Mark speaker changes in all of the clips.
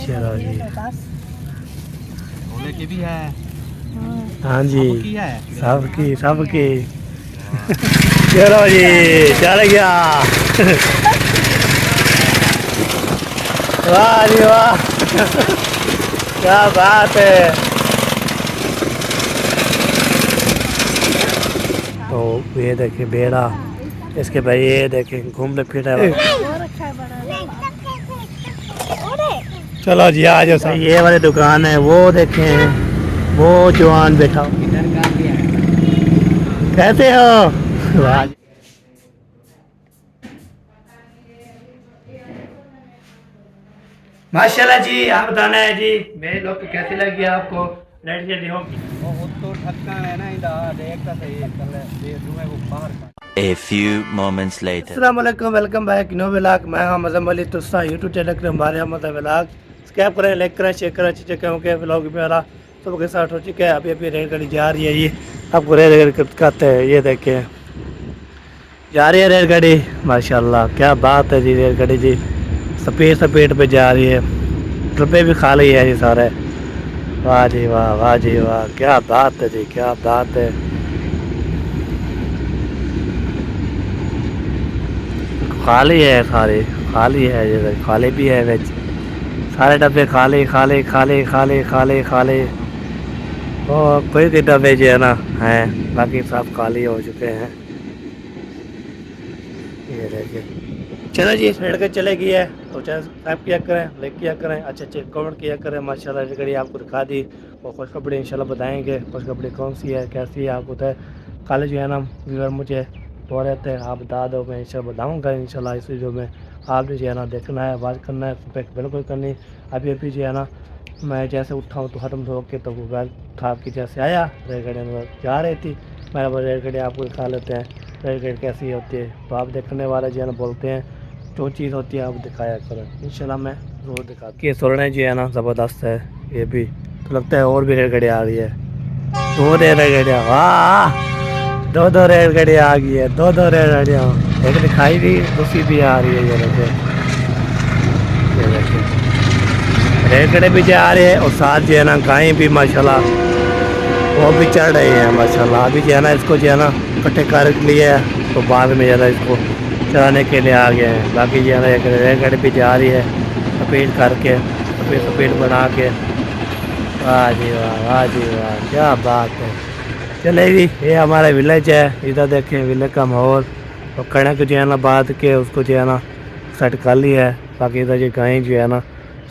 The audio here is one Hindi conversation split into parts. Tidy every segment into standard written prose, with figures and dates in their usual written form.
Speaker 1: चलो जी।
Speaker 2: भोले की भी है।
Speaker 1: हाँ जी,
Speaker 2: सबकी है।
Speaker 1: सबकी सबकी। चलो जी, चल गया। वाह जी वाह, क्या बात है। तो ये देखिए बेड़ा, इसके भाई ये देखें घूमने फिरने वाला। चलो जी आ जाओ सही। ये वाली दुकान है, वो देखें वो जवान बैठा।
Speaker 2: इधर का भी है।
Speaker 1: कैसे हो? वाह। माशाल्लाह जी, आप बताना है जी मेरे लोग की कैसी लगी आपको। रेड जल्दी हो।
Speaker 2: वो तो ढक्कन है ना इधर देखता सही चले ये धुएं को बाहर का।
Speaker 3: A few moments later.
Speaker 1: अस्सलाम वालेकुम, वेलकम बैक नो व्लॉग। मैं हूं मज़म अली तुस्सा यूट्यूब चैनल के हमारे हम व्लॉग सब्सक्राइब करें, लाइक करें, शेयर करें। अच्छे क्योंकि व्लॉग मेरा सुबह के साथ हो चुका है। अभी अभी रेलगाड़ी जा रही है, ये आपको रेलगाड़ी कहते हैं। ये देखिए जा रही है रेलगाड़ी। माशाल्लाह क्या बात है जी, रेलगाड़ी जी स्पीड स्पीड पे जा रही है। डब्बे भी खाली है जी सारे। वाह जी वाह, वाह जी वाह, क्या बात है जी, क्या बात है। खाली है सारे, खाली है ये खाली भी है विच सारे डब्बे खाली खाली खाली खाली खाली खाली। और कोई कोई डब्बे जो है ना हैं, बाकी सब खाली हो चुके हैं। ये देखिए चलो जी रेड के चले गई है। तो चैनल सब्सक्राइब किया करें, लाइक किया करें, अच्छे अच्छे कमेंट किया करें। माशाल्लाह रेलगाड़ी आपको दिखा दी और खुशखबरी इंशाल्लाह बताएंगे। खुशखबरी कौन सी है कैसी है आपको तो कल जो है ना व्यूअर मुझे बोल रहे थे आप बता दो, मैं इंशाल्लाह बताऊँगा इंशाल्लाह। इस वीडियो में आपने जो है ना देखना है, बात करना है, फीडबैक बिल्कुल करनी। अभी अभी जो है ना मैं जैसे उठाऊँ तो ख़त्म हो के तो मोबाइल था कि जैसे आया रेलगाड़ी अंदर जा रही थी। मैं बोला रेलगाड़ी आपको दिखा लेते हैं रेलगाड़ी कैसी होती है। तो आप देखने वाले जो है ना बोलते हैं जो चीज़ होती है आप दिखाया करें, इंशाल्लाह मैं ज़रूर दिखा के सोलने जो है ना ज़बरदस्त है। ये भी तो लगता है और भी रेलगाड़ी आ रही है। दो रेलगाड़ियाँ, वाह दो दो रेलगाड़ियाँ आ गई है, दो दो रेलगाड़ियाँ। एक दिखाई दी दूसरी भी आ रही है। ये देखिए रेलगाड़ी भी जा रही है और साथ जो है ना गायें भी माशाल्लाह वो भी चढ़ रही है माशाल्लाह। अभी जो है ना इसको जो है ना इकट्ठे कर लिए तो बाद में ज़्यादा इसको चलाने के लिए आ गए हैं। बाकी जो है ना एक रेलगाड़ी भी जा रही है स्पीड करके, स्पीड स्पीड बना के। वाह जी वाह, वाह जी वाह, क्या बात है। चलेगी ये हमारा विलेज है, इधर देखें विलेज का माहौल। और कणक जो है ना बात के उसको जो है ना सेट कर लिया है। बाकी इधर जो गायें जो है ना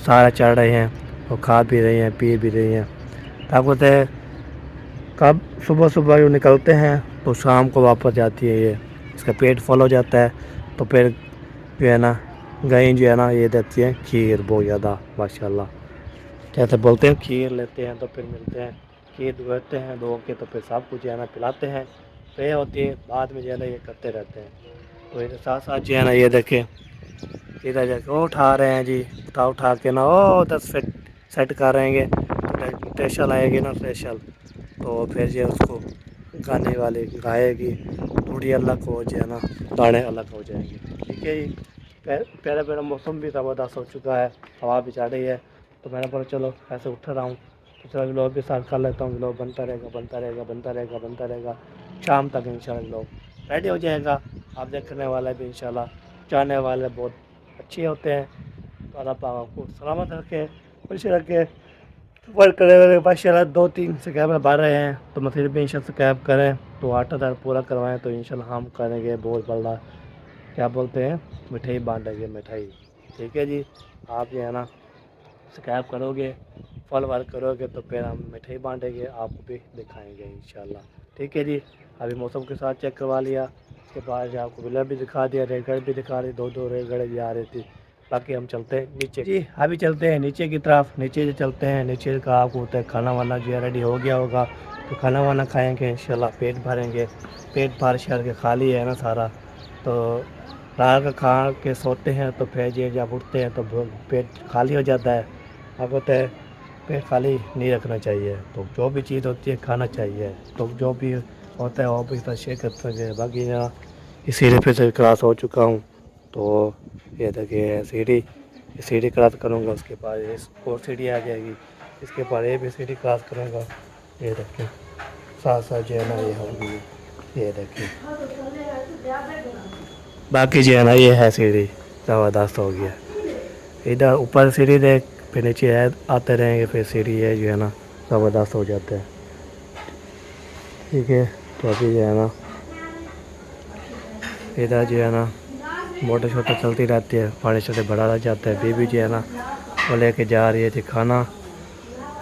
Speaker 1: सारा चढ़ रहे हैं और खा भी रही हैं पी भी रही हैं। ताकत है कब सुबह सुबह जो निकलते हैं तो शाम को वापस जाती है। ये इसका पेट फुल हो जाता है तो फिर जो है ना गायें जो है ना ये देती हैं खीर बहुत ज़्यादा माशाल्लाह। जैसे बोलते हैं खीर लेते हैं तो फिर मिलते हैं, खीर दुहते हैं दो के तो फिर सब कुछ जो है ना पिलाते हैं। तो ये होती है बाद में जो है ना ये करते रहते हैं। तो इसके साथ साथ जो है ना ये देखें इधर जाके वो उठा रहे हैं जी, उठा उठा के ना वो 10 फिट सेट करेंगे तो स्पेशल आएगी ना स्पेशल। तो फिर जो उसको गाने वाले गाएगी थोड़ी अलग हो जाए ना, गाने अलग हो जाएंगे। ठीक है जी। पहले पहले मौसम भी ज़बरदस्त हो चुका है, हवा भी चल रही है। तो मैंने बोला चलो ऐसे उठ रहा हूँ तो चलो व्लॉग भी स्टार्ट कर लेता हूँ। व्लॉग बनता रहेगा बनता रहेगा बनता रहेगा बनता रहेगा शाम तक इंशाल्लाह व्लॉग रेडी हो जाएगा। आप देखने वाले भी इंशाल्लाह जाने वाले बहुत अच्छे होते हैं। तो अल्लाह पाक आपको सलामत रखे, खुश रखे। वर्क करे हुए माशाल्लाह 2-3 सब्सक्राइबर बढ़ रहे हैं तो मैं फिर भी इंशाल्लाह सब्सक्राइब करें तो 8,000 पूरा करवाएं तो इंशाल्लाह हम करेंगे बहुत बड़ा क्या बोलते हैं मिठाई बांटेंगे मिठाई। ठीक है जी। आप जो है ना सब्सक्राइब करोगे फॉलो वर्क करोगे तो फिर हम मिठाई बांटेंगे आपको भी दिखाएंगे इंशाल्लाह। ठीक है जी। अभी मौसम के साथ चेक करवा लिया, उसके बाद आपको विला भी दिखा दिया, रेलगाड़ी भी दिखा रही, दो दो रेलगाड़ी भी आ रही थी। बाकी हम चलते हैं नीचे जी। अभी चलते हैं नीचे की तरफ, नीचे जो चलते हैं नीचे का आपको होता है खाना वाना जो है रेडी हो गया होगा तो खाना वाना खाएंगे इंशाल्लाह, पेट भरेंगे। पेट भर शर के खाली है ना सारा। तो रात का खा के सोते हैं तो फिर ये जब उठते हैं तो पेट खाली हो जाता है। आपको तो पेट खाली नहीं रखना चाहिए, तो जो भी चीज़ होती है खाना चाहिए। तो जो भी होता है वो भी साथ शेयर कर सकते हैं। बाकी यहाँ इस सीढ़ी पे से क्रॉस हो चुका हूँ तो ये देखिए सीढ़ी सीढ़ी क्रॉस करूँगा उसके बाद ये और सीढ़ी आ जाएगी, इसके बाद ये भी सीढ़ी क्रॉस करूँगा। ये देखिए साथ साथ जो है ना ये होगी, ये देखिए। बाकी जो है ना ये है सीढ़ी ज़बरदस्त हो गया। इधर ऊपर सीढ़ी देख, फिर नीचे आते रहेंगे, फिर सीढ़ी है जो है ना ज़बरदस्त हो जाता है। ठीक है, तो अभी जो है ना इधर जो है ना मोटर छोटा चलती रहती है, पानी छोटे बढ़ा रह जाता है। बीबी जो है ना वो लेके जा रही थी खाना,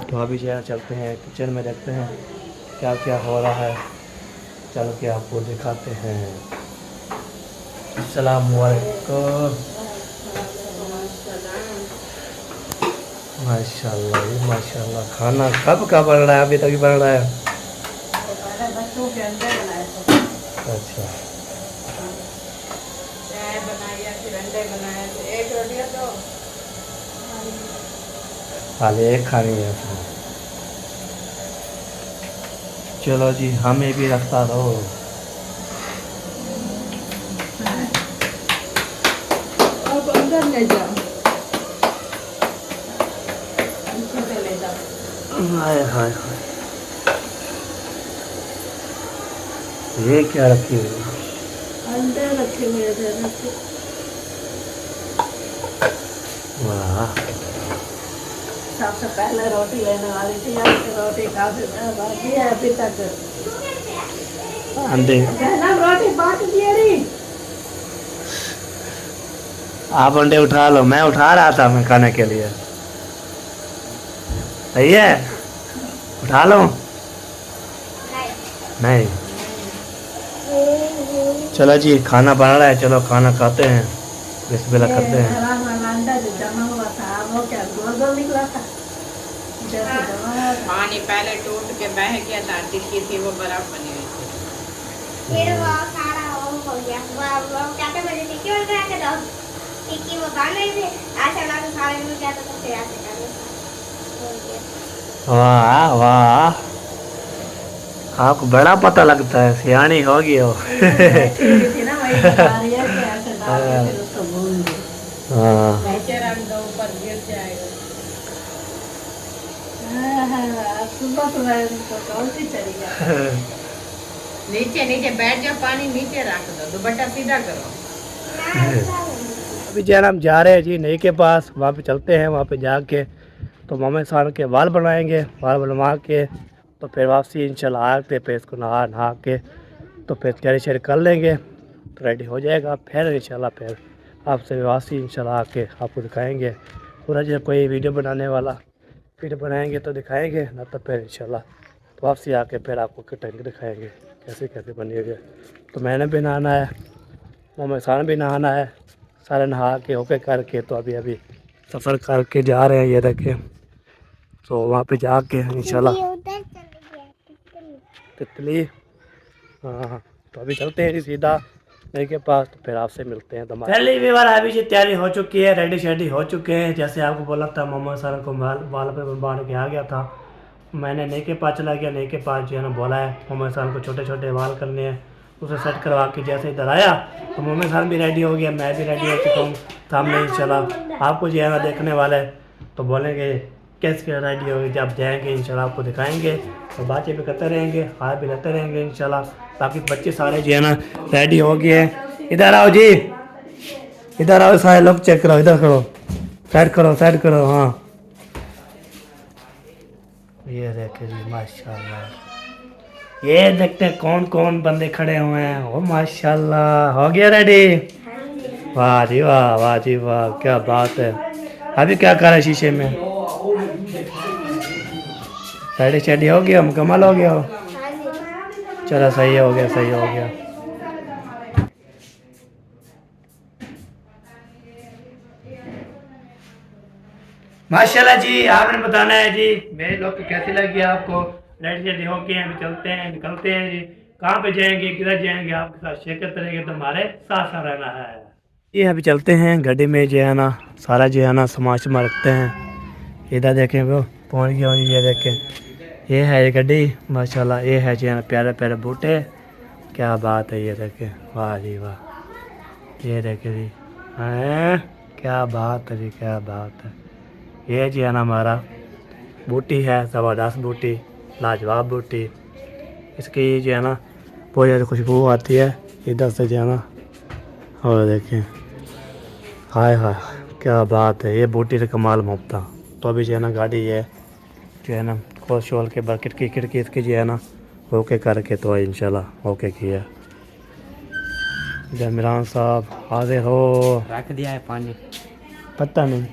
Speaker 1: तो अभी जो है चलते हैं किचन में, देखते हैं क्या क्या हो रहा है, चल के आपको दिखाते हैं। अस्सलाम वालेकुम। माशाल्लाह जी माशाल्लाह। खाना कब का बन रहा है? अभी तक बन रहा है। अच्छा, खाली एक खानी है। चलो जी, हमें भी रखता दो।
Speaker 4: अब अंदर ले जाओ, ले जाओ।
Speaker 1: हाय हाय हाय, ये क्या रखी हुई है?
Speaker 4: अंदर रखे हुए हैं, रखे।
Speaker 1: वाह,
Speaker 4: सबसे पहले रोटी लेने वाली थी, अब रोटी काफी बाकी है अभी तक।
Speaker 1: अंधे
Speaker 4: कहना रोटी बांट दिए नहीं।
Speaker 1: आप अंडे उठा लो, मैं उठा रहा था मैं खाने के लिए। सही है, उठा लो। नहीं, चलो जी खाना बना रहा है, चलो खाना खाते हैं, बिस्मिल्लाह करते हैं।
Speaker 4: अंडा जो जमा हुआ था वो क्या गोल गोल निकला था, जैसे जमा हुआ था।
Speaker 5: पानी पहले टूट के बह गया था, टिक्की थी वो बर्फ बनी हुई थी।
Speaker 6: फिर वो सारा हो गया, वो कहते मुझे टिक्की बन रहा है, तो टिक्की वो बन रही थी, ऐसा लगा सारे में क्या तो फिर ऐसे कर दिया।
Speaker 1: वाह वाह, आपको बड़ा पता लगता है, सियानी हो गई हो।
Speaker 4: थी ना वही बता रही है कि ऐसे डाल के फिर उसको भून दो।
Speaker 1: हाँ,
Speaker 5: नीचे रख दो, ऊपर गिर जाएगा।
Speaker 4: सुबह सुबह इनको कौन सी चली जाए।
Speaker 5: नीचे नीचे बैठ जाओ, पानी नीचे रख दो, दुपट्टा सीधा करो।
Speaker 1: अभी जैन हम जा रहे हैं जी नई के पास, वहाँ पे चलते हैं। वहाँ पे जाके तो मामा साल के बाल बनाएंगे, बाल बनवा के तो फिर वापसी इंशाल्लाह आके फिर इसको नहा के तो फिर तैयारी शेयर कर लेंगे, तो रेडी हो जाएगा। फिर इंशाल्लाह फिर आपसे वापसी इंशाल्लाह आके आपको दिखाएंगे पूरा। जो कोई वीडियो बनाने वाला वीडियो बनाएंगे तो दिखाएंगे, ना तो फिर इंशाल्लाह तो वापसी आके फिर आपको कटिंग दिखाएंगे कैसे कैसे बनिएगा। तो मैंने भी नहाना है, मोहम्मद खान भी नहाना है, सारे नहा के होके करके तो अभी अभी सफ़र करके जा रहे हैं। ये देखें, तो वहाँ पे जाके इंशाल्लाह तितली। हाँ, तो अभी चलते हैं जी सीधा नई के पास, तो फिर आपसे मिलते हैं। पहली भी बार अभी जी तैयारी हो चुकी है, रेडी शेडी हो चुके हैं। जैसे आपको बोला था मोहम्मद सर को बाल पे बांध के आ गया था, मैंने नई के पास चला गया। नई के पास जो है ना बोला है मोहम्मद सर को छोटे छोटे बाल करने हैं, उसे सेट करवा के जैसे इधर आया तो मोहम्मद खान भी रेडी हो गया, मैं भी रेडी हो चुका हूँ। सामने इंशाल्लाह आपको जो है ना देखने वाले तो बोलेंगे कैसे रेडी होगी, जब जाएंगे इंशाल्लाह आपको दिखाएंगे। तो बातें भी करते रहेंगे, हाथ भी लेते रहेंगे इंशाल्लाह। बाकी बच्चे सारे जो है ना रेडी हो गए हैं। इधर आओ जी, इधर आओ सारे लोग, चेक करो, इधर करो, साइड करो, साइड करो। हाँ, ये देखे जी माशाल्लाह, ये देखते हैं कौन कौन बंदे खड़े हुए हैं। ओ माशाल्लाह, हो गया रेडी। वाह जी वाह, वाह जी वाह, क्या बात है। अभी क्या कर रहे हैं शीशे में? रेडी शेडी हो गया, मुकम्मल हो गया हो। चलो सही हो गया, सही हो गया। माशाल्लाह जी, आपने बताना है जी मेरे लोग को कैसी लगी आपको। रेडी शेडी हो के अभी चलते हैं, निकलते हैं जी। कहाँ पे जाएंगे, किधर जाएंगे, आपके साथ शेयर करते रहेंगे, तो हमारे साथ साथ रहना है। ये अभी चलते हैं गाड़ी में, जो है ना सारा जो है ना सामान सामान रखते हैं। इधर देखें वो पहुँच गया हूँ, ये देखें, ये है ये गाड़ी माशाल्लाह। ये है जो है ना प्यारे प्यारे बूटे, क्या बात है। ये देखें, वाह जी वाह, ये देखें जी, हैं क्या बात है जी, क्या बात है। ये जी है ना हमारा बूटी है, ज़बरदस्त बूटी, लाजवाब बूटी। इसकी जो है ना बहुत ज़्यादा खुशबू आती है इधर से जो है ना। और देखें, हाय हाय क्या बात है। ये बूटी से कमाल मुफ्ता। तो अभी जो है ना गाड़ी है जो है ना खोल शोल के बकेट की खिड़की इसकी जो है ना ओके करके तो इंशाल्लाह ओके किया। इमरान साहब हाजिर हो।
Speaker 2: रख दिया है पानी।
Speaker 1: पता नहीं,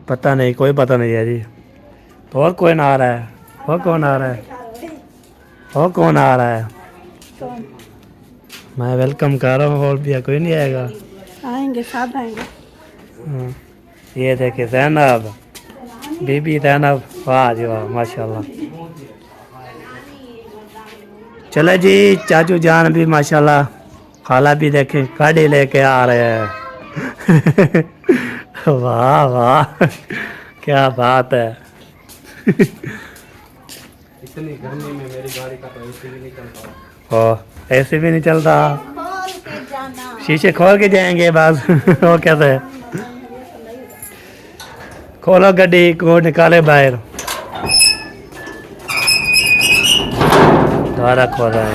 Speaker 1: पता नहीं, कोई पता नहीं है जी। तो और कौन आ रहा है? और कौन आ रहा है? और कौन आ रहा है? मैं वेलकम कर रहा हूँ। और भी कोई नहीं आएगा?
Speaker 4: आएंगे, सब आएंगे।
Speaker 1: हाँ। ये देखिए ज़ैनब, बीबी ज़ैनब, वाह जी वाह माशाल्लाह। चलो जी, चाचू जान भी माशाल्लाह, खाला भी देखें गाड़ी लेके आ रहे हैं। वाह वाह क्या बात है।
Speaker 2: इतनी गर्मी में मेरी गाड़ी का तो एसी भी नहीं चलता।
Speaker 1: ओ ऐसे भी नहीं चलता।
Speaker 4: खोल के जाना।
Speaker 1: शीशे खोल के जाएंगे बस। वो कैसे? खोलो गड्डी को, निकाले बाहर। दोबारा खोल रहे हैं।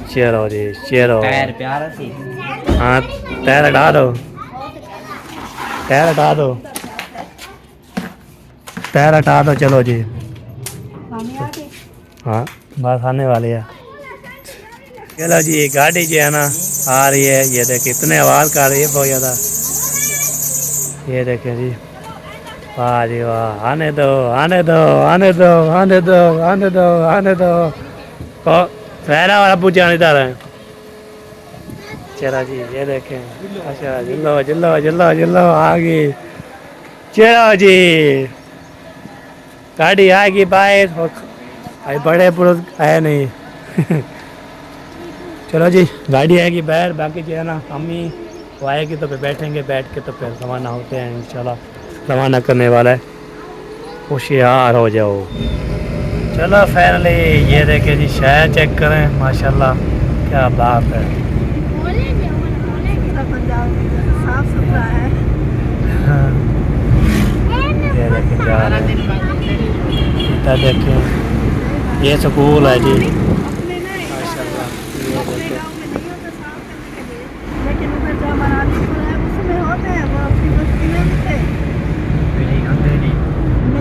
Speaker 1: चलो जी चलो।
Speaker 2: टायर प्यारा सी।
Speaker 1: हाँ टायर हटा दो, टायर हटा दो, टायर हटा दो। चलो जी, हाँ बस आने वाली है। चलो जी, ये गाड़ी जो है ना आ रही है। ये देखिए इतने आवाज़ कर रही है बहुत ज़्यादा। ये देखें जी, वाह जी वाह। आने दो आने दो आने दो आने दो आने दो आने दो। और पहला वाला पूछा नहीं था रहे। चलो जी, ये देखें। अच्छा जिल्लो जिल्लो जिल्लो जिल्लो आ गई। चलो जी, गाड़ी आएगी बाहर। अरे बड़े पुरुष आए नहीं। चलो जी, गाड़ी आएगी बाहर। बाकी जो है ना अम्मी वो आएगी तो फिर बैठेंगे, बैठ के तो फिर रवाना होते हैं इंशाल्लाह। रवाना करने वाला है, होशियार हो जाओ। चलो फाइनली ये देखे जी, शहर चेक करें माशाल्लाह क्या बात है।
Speaker 4: पंजाब साफ सुथरा है।
Speaker 1: हाँ। ये देखें जा रहे हैं, इधर देखें ये स्कूल है जी माशाल्लाह। ये देखें,
Speaker 4: लेकिन उधर जो हमारा उसमें होते हैं वो अपनी बस्ती में होते हैं।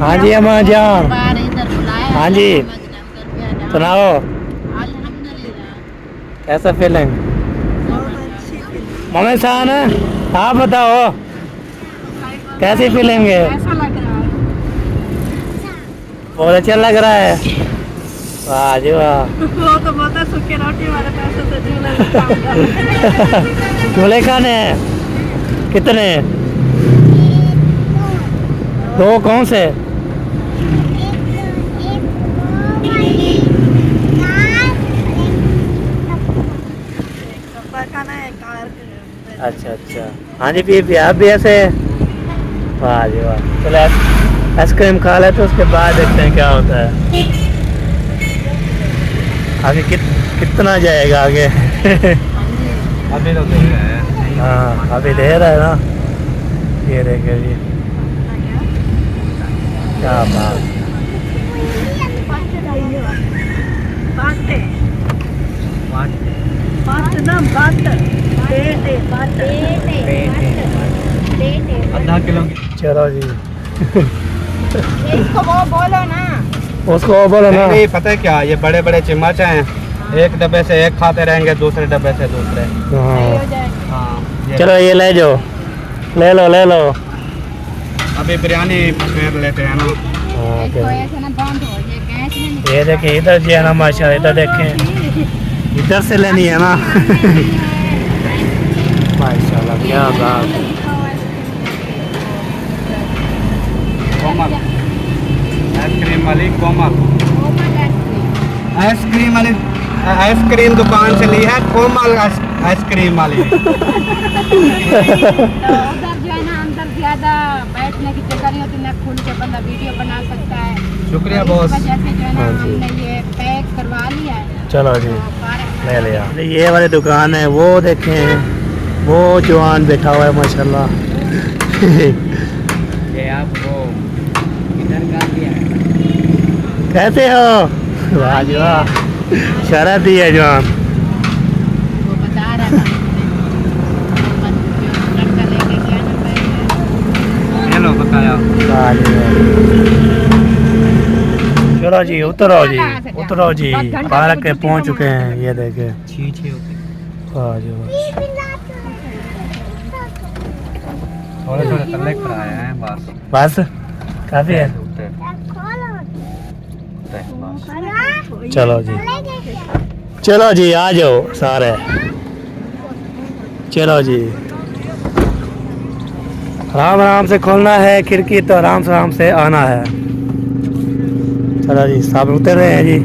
Speaker 1: हाँ जी अम्मा जान।
Speaker 5: बाहर इधर बुलाया।
Speaker 1: हाँ जी सुनाओ,
Speaker 5: अल्हम्दुलिल्लाह।
Speaker 1: कैसा फीलिंग?
Speaker 4: बहुत अच्छी फीलिंग।
Speaker 1: मोहम्मद शान आप बताओ कैसी फीलिंग है?
Speaker 4: ऐसा लग रहा है।
Speaker 1: बहुत अच्छा लग रहा है। वाह जी वाह।
Speaker 4: वो तो बोलता है सूखी रोटी वाले पैसे से झूले
Speaker 1: झूले खाने हैं कितने? दो कौन से?
Speaker 4: खाना है कार।
Speaker 1: अच्छा अच्छा। हाँ जी भी आप भी ऐसे? वाह जी वाह। चलो आइसक्रीम खा लेते तो उसके बाद देखते हैं क्या होता है आगे। कितना जाएगा आगे?
Speaker 2: अभी तो दे रहा है।
Speaker 1: हाँ अभी दे रहा है ना। ये देखिए जी क्या बात।
Speaker 4: बाटे बाटे ना बाटे बेटे बाटे
Speaker 2: आधा किलो की।
Speaker 1: चलो जी
Speaker 5: इसको वो बोलो ना।
Speaker 1: उसको बोलो ना।
Speaker 2: नहीं पता है क्या, ये बड़े बड़े चम्मच हैं। एक डब्बे से एक खाते रहेंगे, दूसरे डब्बे से दूसरे।
Speaker 1: हाँ
Speaker 2: हाँ
Speaker 1: चलो ये ले जाओ, ले लो ले लो।
Speaker 2: अभी बिरयानी फेर लेते हैं ना।
Speaker 1: हाँ,
Speaker 5: इसको ऐसे ना बंद हो जाए, गैस में नहीं।
Speaker 1: ये देखिए इधर जी है ना माशाल्लाह। इधर देखें, इधर से लेनी है ना। माशाल्लाह क्या बात है।
Speaker 2: कोमल आइसक्रीम वाली, कोमल आइसक्रीम वाली। आइसक्रीम दुकान से ली है कोमल आइसक्रीम वाली।
Speaker 5: तो उधर जो है ना अंदर ज्यादा बैठने की जगह नहीं होती ना, खुल के बंदा वीडियो बना सकता है।
Speaker 2: शुक्रिया
Speaker 5: इस
Speaker 2: बॉस।
Speaker 5: वजह से जो है ना
Speaker 1: हाँ जी।
Speaker 5: हमने ये पैक करवा लिया है।
Speaker 1: चलो जी
Speaker 5: तो पार्क
Speaker 1: ले लिया। ये वाली दुकान है, वो देखें वो जवान बैठा हुआ है माशाल्लाह।
Speaker 2: ये आपको इधर का दिया है।
Speaker 1: कैसे हो? वाह जी वाह, शरत दी है जवान।
Speaker 5: वो बता रहा था लड़का लेके गया ना पहले।
Speaker 2: ये लो बताया।
Speaker 1: वाह जी वाह। चलो जी उतरो जी, उतरो जी, पार्क पे पहुंच चुके हैं। ये देखे
Speaker 2: छी होते
Speaker 1: वाह जी वाह।
Speaker 2: थोड़े थोड़े तले पर आए हैं बस।
Speaker 1: बस काफी है।
Speaker 2: उठते बस।
Speaker 1: चलो जी, चलो जी आ जाओ सारे। चलो जी, आराम आराम से खोलना है खिड़की, तो आराम से आना है। चलो जी, सब उतर रहे हैं जी।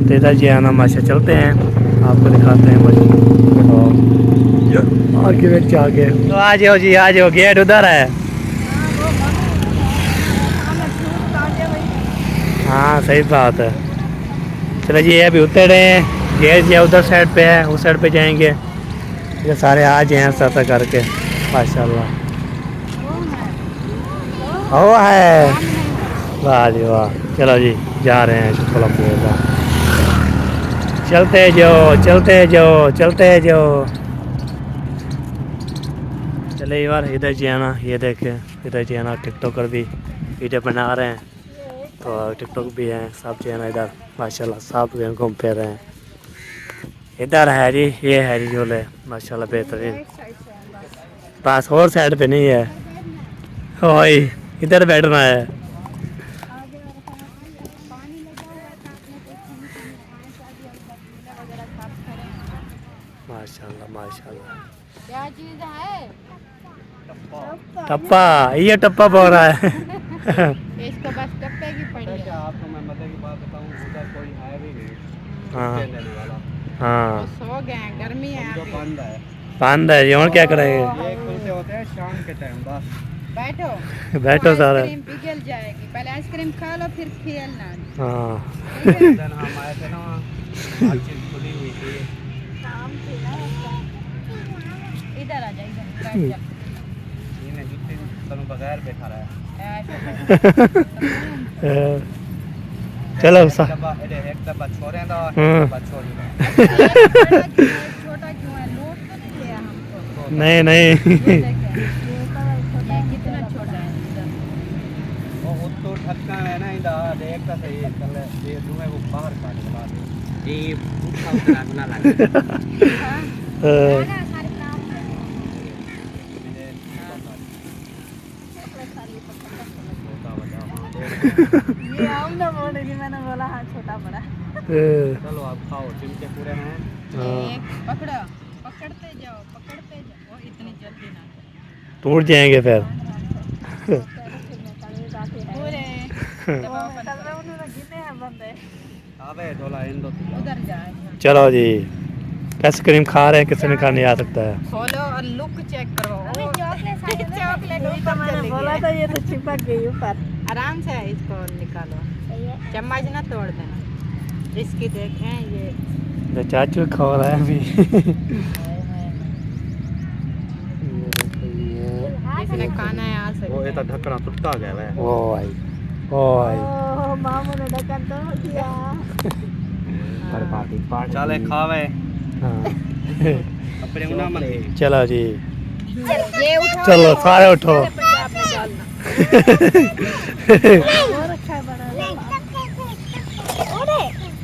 Speaker 1: तो इधर जी आना माशा, चलते हैं आपको दिखाते हैं माशा। आगे बच्चे आगे, तो आ जाओ जी आ जाओ, गेट उधर है। हाँ सही बात है। चलो जी अभी उतर रहे हैं, गेट जो उधर साइड पे है, उस साइड पे जाएंगे। ये सारे आ जाए सर करके माशाल्लाह। ओ है, वाह जी वाह। चलो जी जा रहे हैं थोड़ा पूरा, चलते जाओ चलते जाओ चलते जाओ। चले यार इधर जी आना, ये देखे इधर जी आना, टिकटॉकर भी वीडियो बना रहे हैं, तो टिकटॉक भी है सब जो है ना इधर माशाल्लाह सब घूम फिर रहे हैं। इधर है जी, ये है जी झूले माशाल्लाह बेहतरीन। बस और साइड पे नहीं है, ओए इधर बैठना है। माशाल्लाह माशाल्लाह।
Speaker 5: क्या चीज है?
Speaker 1: टप्पा, ये टप्पा बोल रहा है।
Speaker 5: इसको बस टप्पे की पड़ी है।
Speaker 2: आपको मैं मजे की बात बताऊं, उधर कोई है भी नहीं
Speaker 1: हाँ
Speaker 2: देने वाला।
Speaker 1: हाँ
Speaker 5: वो सो गए हैं, गर्मी है
Speaker 2: जो
Speaker 5: अभी।
Speaker 2: बंद है।
Speaker 1: बंद है जी, और क्या करेंगे।
Speaker 2: ये खुलते होते हैं शाम के टाइम बस।
Speaker 5: बैठो
Speaker 1: बैठो सारे।
Speaker 5: आइसक्रीम पिघल जाएगी, पहले आइसक्रीम खा लो फिर खेलना।
Speaker 1: हाँ
Speaker 2: दिन हम आए थे ना, हर चीज खुली हुई थी।
Speaker 5: इधर आ जा, इधर बैठ जा।
Speaker 2: इन्हें जूते तनु बगैर बैठा रहा है।
Speaker 1: चलो सा
Speaker 2: एक डब्बा छोड़े दो, एक
Speaker 1: हम्म।
Speaker 2: डब्बा छोड़ दो।
Speaker 5: छोटा क्यों है? लूट तो नहीं लिया हमको।
Speaker 1: नहीं नहीं।
Speaker 5: ये देखें, ये कितना छोटा है इधर।
Speaker 2: वो तो ढक्कन है ना इधर, देखता सही है चल ये धुएं वो बाहर काट बना दे। ये उठा उतना ना लगे।
Speaker 4: ये आम ना बोल रही, मैंने बोला हाँ छोटा बड़ा।
Speaker 2: चलो आप खाओ, चिमटे पूरे हैं।
Speaker 5: एक पकड़ो, पकड़ते जाओ वो इतनी जल्दी ना
Speaker 1: टूट जाएंगे फिर।
Speaker 5: पूरे
Speaker 4: उन्होंने गिने हैं बंदे।
Speaker 2: अबे डोला इन दो
Speaker 5: उधर जाए।
Speaker 1: चलो जी, आइसक्रीम खा रहे हैं, किसी ने खा नहीं आ सकता है।
Speaker 5: खोलो और लुक चेक करो। चॉकलेट
Speaker 4: तो
Speaker 5: ऊपर
Speaker 4: मैंने
Speaker 5: चली
Speaker 4: बोला
Speaker 5: गई
Speaker 4: था
Speaker 5: है।
Speaker 4: ये तो चिपक गई ऊपर।
Speaker 5: आराम से इसको निकालो, चम्मच ना तोड़ देना। इसकी देखें ये
Speaker 1: तो चाचू खा रहा है अभी।
Speaker 5: जिसने खाना है आ
Speaker 2: वो
Speaker 5: सकते
Speaker 2: ये तो ढक्कन टूटा गया है।
Speaker 1: ओ भाई ओ भाई।
Speaker 4: ओह मामू ने ढक्कन तोड़ दिया।
Speaker 2: चले खावे
Speaker 1: हाँ
Speaker 2: अपने उना मन
Speaker 1: चलो जी,
Speaker 5: ये उठाओ,
Speaker 1: चलो सारे उठो।
Speaker 5: पंजाब में डालना।
Speaker 4: वो रखा है बना।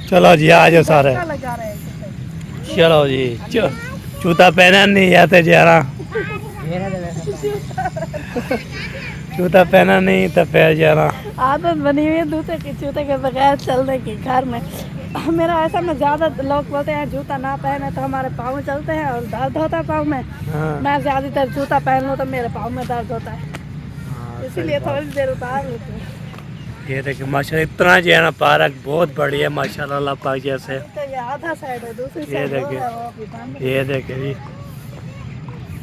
Speaker 1: चलो जी आ जाओ सारे।
Speaker 4: लगा रहे हैं।
Speaker 1: चलो जी, जूता पहना नहीं आते जरा, जूता पहना नहीं तो फिर जरा।
Speaker 4: आदत बनी हुई है जूते की, जूते के बगैर चलने की। घर में मेरा ऐसा में ज़्यादा लोग बोलते हैं जूता ना पहने तो हमारे पाँव चलते हैं और दर्द होता है पाँव में।
Speaker 1: हाँ
Speaker 4: मैं ज़्यादातर जूता पहन लूँ तो मेरे पाँव में दर्द होता है,
Speaker 1: हाँ,
Speaker 4: इसीलिए
Speaker 1: सही बात।
Speaker 4: थोड़ी देर उतार लेती हूँ।
Speaker 1: ये देखिए माशाल्लाह, इतना जो है ना पार्क बहुत बड़ी है माशाल्लाह, अल्लाह पाक जैसे।
Speaker 4: तो ये आधा साइड है, दूसरी
Speaker 1: ये
Speaker 4: साइड
Speaker 1: देखिए।
Speaker 4: वो है, वो अभी बंद है।
Speaker 1: ये देखिए जी,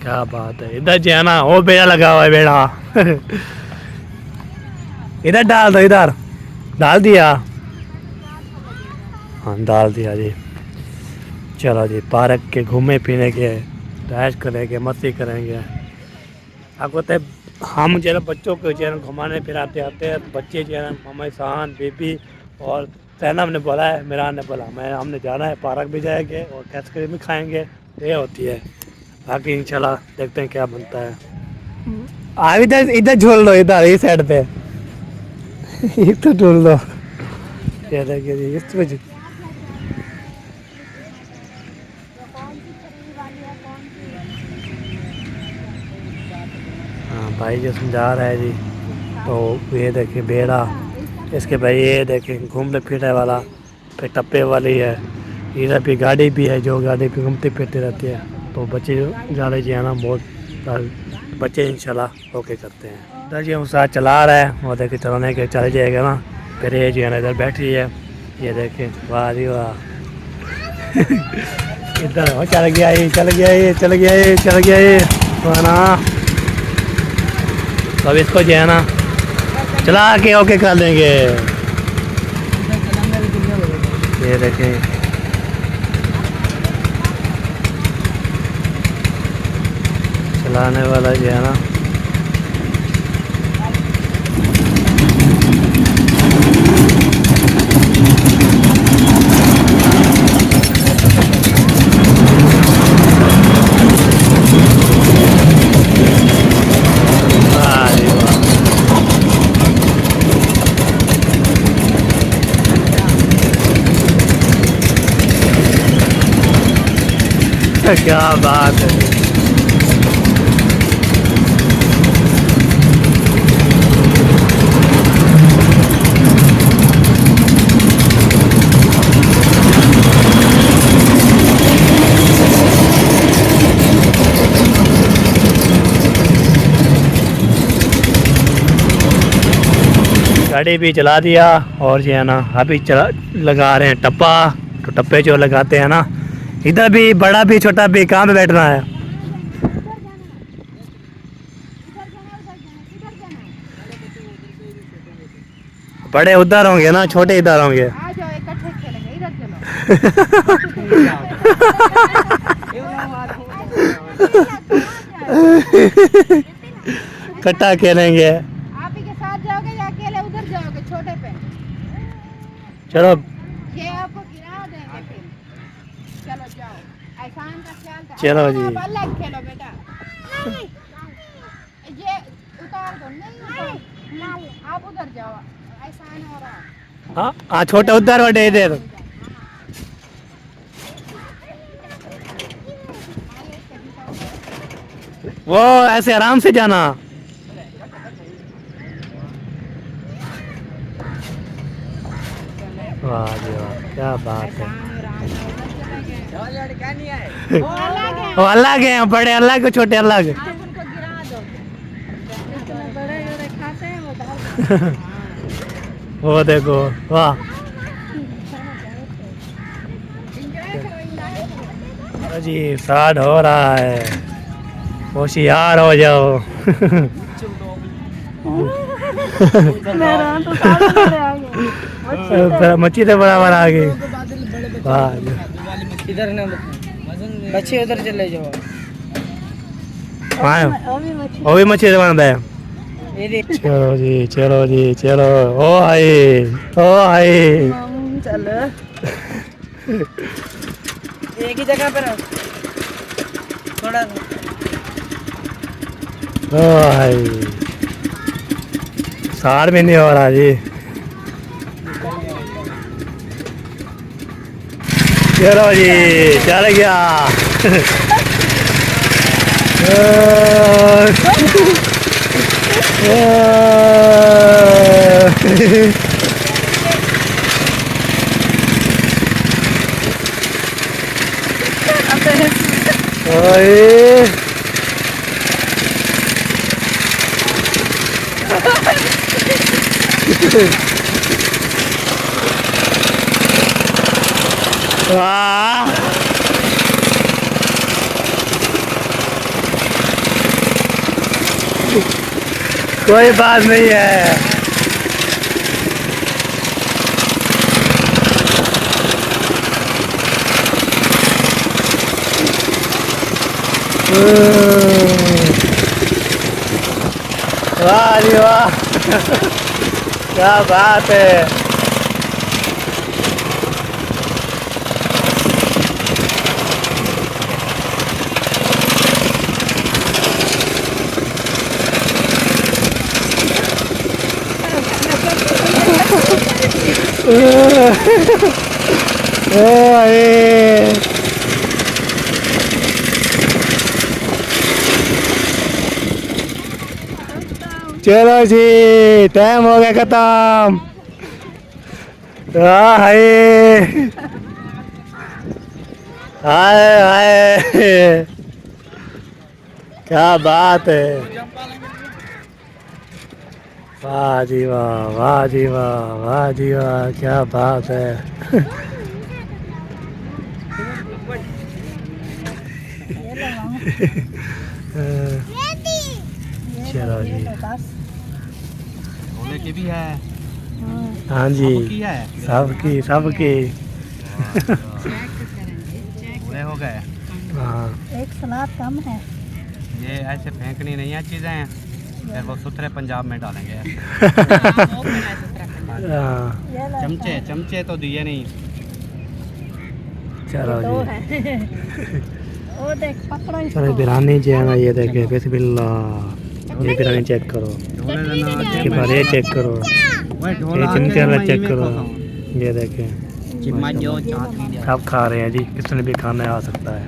Speaker 1: क्या बात है। इधर जो है ना वो बेड़ा लगा हुआ है, बेड़ा। इधर डाल दो, इधर डाल दिया। हाँ डाल दिया जी। चलो जी, पार्क के घूमे पीने के, ऐश करेंगे, मस्ती करेंगे। आपको तो हम जो है बच्चों को जो है घुमाने फिराते आते हैं, बच्चे जो है मम्मा शान बेबी और सैनब ने बोला है, मिरान ने बोला हमने जाना है, पार्क भी जाएंगे और आइसक्रीम भी खाएंगे। ये होती है, बाकी इंशाल्लाह देखते हैं क्या बनता है। आप इधर इधर झूल लो, इधर इस साइड पे इधर झूल लो। ये देखिए जी, इस पे हाँ भाई जो समझा रहा है जी। तो ये देखिए बेड़ा, इसके भाई ये देखिए घूमने फिरने वाला, फिर टप्पे वाली है, इधर भी गाड़ी भी है जो गाड़ी पे घूमती फिरती रहती है। तो बच्चे जा रहे जी है ना, बहुत बच्चे इंशाल्लाह ओके करते हैं। इधर जी हम साथ चला रहा है, वो देखिए चलाने के चल जाएगा ना, फिर ये जो है ना इधर बैठ रही है, ये देखिए वाह जी वाह इधर वो चल गया ये, चल गया ये, चल गया ये, चल गया ये ना। तो अब इसको जो है ना चला के ओके कर देंगे। ये देखें चलाने वाला जो है ना, क्या बात है। गाड़ी भी चला दिया और जो है ना अभी चला लगा रहे हैं टप्पा। तो टप्पे जो लगाते हैं ना, इधर भी बड़ा भी छोटा भी कहाँ पे बैठना है। बड़े उधर होंगे ना, छोटे इधर होंगे।
Speaker 5: आ जाओ इकट्ठे खेलेंगे, इधर चलो।
Speaker 1: इकट्ठा खेलेंगे।
Speaker 5: आप ही के साथ जाओगे या अकेले उधर जाओगे छोटे पे?
Speaker 1: चलो
Speaker 5: ये आपको गिरा देंगे फिर। चलो जाओ, एहसान का ख्याल था।
Speaker 1: चलो जी।
Speaker 5: आप अलग खेलो बेटा। ये उतार दो, नहीं उतार, आप उधर जाओ, एहसान हो रहा है।
Speaker 1: हाँ हाँ, छोटे उधर बड़े इधर। वो ऐसे आराम से जाना। वाह जी वाह, क्या बात है। वो अलग है, बड़े अलग छोटे अलग।
Speaker 5: आप उनको गिरा दो।
Speaker 4: इतने बड़े बड़े खाते हैं वो डाल
Speaker 1: वो देखो वाह। जी स्टार्ट हो रहा है, होशियार हो जाओ।
Speaker 4: मेरा तो सारे बड़े आ गए।
Speaker 1: मच्छी तो बराबर आ गई। वाह
Speaker 2: इधर ना बच्चे उधर चले जाओ।
Speaker 1: हाँ
Speaker 4: अभी मच्छी
Speaker 1: वो भी मच्छी बनता है।
Speaker 2: ये देख
Speaker 1: चलो जी चलो जी चलो। ओ हाय ओ हाय।
Speaker 4: चलो
Speaker 2: एक ही जगह पे रहो थोड़ा।
Speaker 1: ओ हाय, सार भी नहीं हो रहा जी। चलो जी चल गया। ओए वाह, कोई बात नहीं है। वाह जी वाह, क्या बात है। चलो जी, टाइम हो गया खत्म। हाय हाय हाय, क्या बात है। वाह जी वाह, वाह जी वाह, वाह जी वाह, क्या बात है। चलो जी,
Speaker 2: भोले की भी है,
Speaker 1: हाँ जी,
Speaker 2: की है,
Speaker 1: सबकी सबकी।
Speaker 2: पूरे हो गए।
Speaker 1: हाँ
Speaker 4: एक सलाद कम है।
Speaker 2: ये ऐसे फेंकनी नहीं है चीज़ें, फिर वो सुथरे पंजाब में डालेंगे।
Speaker 1: हाँ,
Speaker 4: ये लो,
Speaker 2: चमचे चमचे तो दिए नहीं।
Speaker 1: चलो
Speaker 4: दो
Speaker 1: जी,
Speaker 4: है। ओ देख पकड़ो इसको।
Speaker 1: चलो बिरयानी जो है ना, ये देखे बिस्मिल्लाह, ये बिरयानी चेक करो, इसके बाद ये चेक करो, ये चिमटे वाला चेक करो, ये देखें, सब खा रहे हैं जी, किसने भी खाना आ सकता है।